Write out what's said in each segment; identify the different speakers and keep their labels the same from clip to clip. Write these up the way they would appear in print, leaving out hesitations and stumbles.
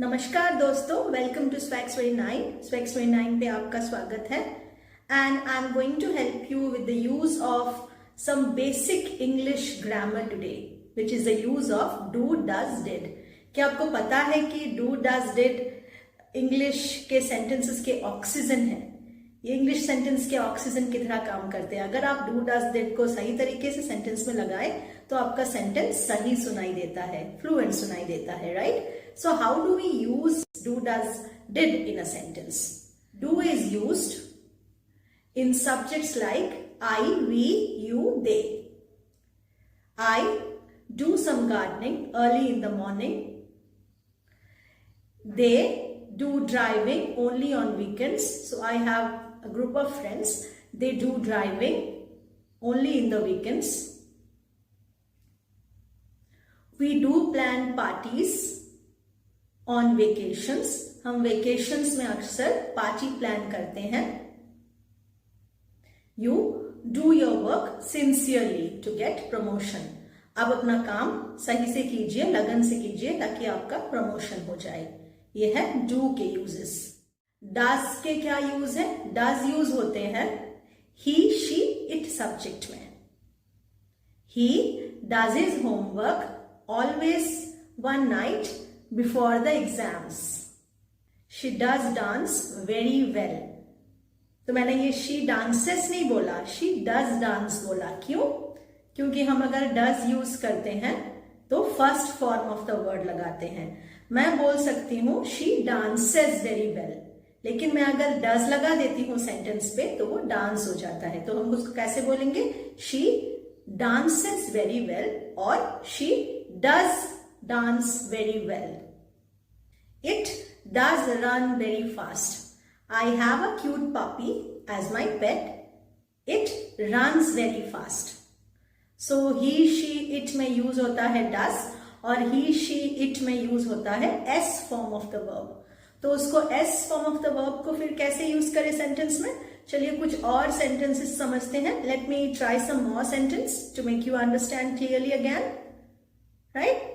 Speaker 1: नमस्कार दोस्तों, welcome to स्वेक्स 29 पे आपका स्वागत है। And I am going to help you with the use of some basic English grammar today, which is the use of do, does, did. क्या आपको पता है कि डू, डज, डिड इंग्लिश के सेंटेंसेस के ऑक्सीजन है? ये इंग्लिश सेंटेंस के ऑक्सीजन की तरह काम करते हैं। अगर आप डू, डज, डिड को सही तरीके से सेंटेंस में लगाए तो आपका सेंटेंस सही सुनाई देता है, फ्लुएंट सुनाई देता है, right? So how do we use do, does, did in a sentence? Do is used in subjects like I, we, you, they. I do some gardening early in the morning. They do driving only on weekends. So I have a group of friends. They do driving only in the weekends. We do plan parties on vacations. हम vacations में अक्सर party plan करते हैं. You do your work sincerely to get promotion. आप अपना काम सही से कीजिए, लगन से कीजिए ताकि आपका प्रमोशन हो जाए. ये है do के यूजेस. does के क्या यूज है? does यूज होते हैं he, she, it सब्जेक्ट में. He does his homework always one night before the exams. She does dance very well. तो मैंने ये she dances नहीं बोला, she does dance बोला. क्यों? क्योंकि हम अगर does यूज करते हैं तो first form of the word लगाते हैं. मैं बोल सकती हूँ she dances very well, लेकिन मैं अगर does लगा देती हूँ सेंटेंस पे तो वो डांस हो जाता है. तो हम उसको कैसे बोलेंगे? she dances very well और she does dance very well. It does run very fast. I have a cute puppy as my pet. It runs very fast. So he, she, it में यूज होता है does और he, she, it में use होता है s form of the verb. तो उसको s form of the verb को फिर कैसे यूज करें सेंटेंस में? चलिए कुछ और सेंटेंसेस समझते हैं. Let me try some more sentence to make you understand clearly again. Right?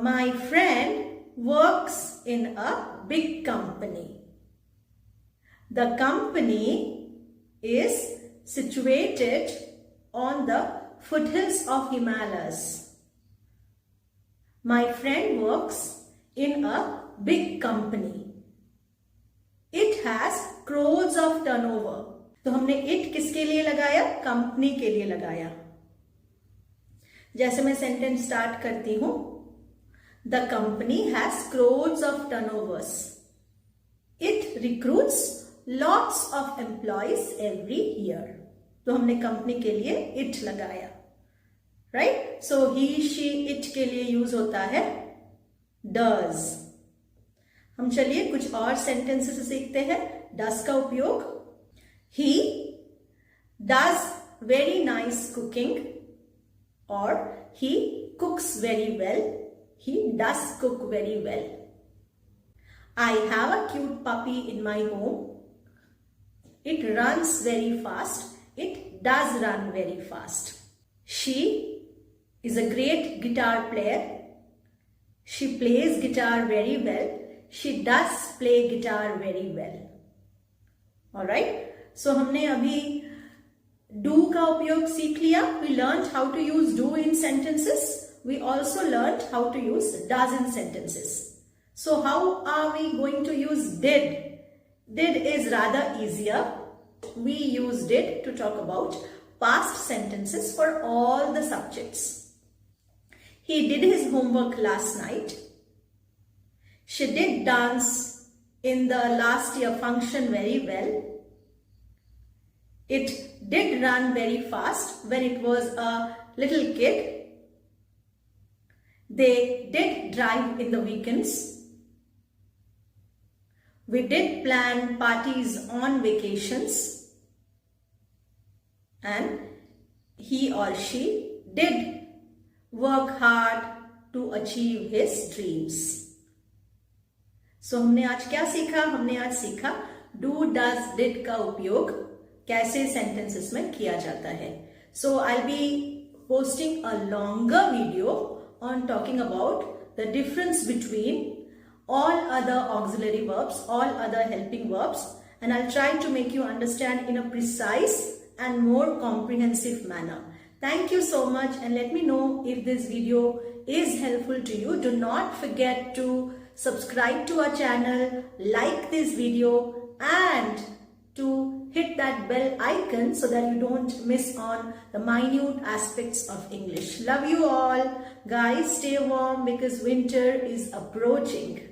Speaker 1: My friend works in a big company. The company is situated on the foothills of Himalayas. My friend works in a big company. It has crores of turnover. तो हमने it किसके लिए लगाया? Company के लिए लगाया. जैसे मैं सेंटेंस स्टार्ट करती हूं, The company has crores of turnovers. It recruits lots of employees every year. तो हमने कंपनी के लिए it लगाया, right? So he, she, it के लिए यूज होता है does. हम चलिए कुछ और सेंटेंसेस सीखते हैं does का उपयोग. He does very nice cooking or he cooks very well. He does cook very well. I have a cute puppy in my home. It runs very fast. It does run very fast. She is a great guitar player. She plays guitar very well. She does play guitar very well. Alright? So हमने अभी do का उपयोग सीख लिया. We learned how to use do in sentences. We also learned how to use does in sentences. So how are we going to use did? Did is rather easier. We use did to talk about past sentences for all the subjects. He did his homework last night. She did dance in the last year function very well. It did run very fast when it was a little kid. They did drive in the weekends. We did plan parties on vacations. And he or she did work hard to achieve his dreams. So हमने आज क्या सीखा? हमने आज सीखा do, does, did का उपयोग कैसे sentences में किया जाता है. So I'll be posting a longer video on talking about the difference between all other auxiliary verbs, all other helping verbs, and I'll try to make you understand in a precise and more comprehensive manner. Thank you so much, and let me know if this video is helpful to you. Do not forget to subscribe to our channel, like this video, and to hit that bell icon so that you don't miss on the minute aspects of English. Love you all. Guys, stay warm because winter is approaching.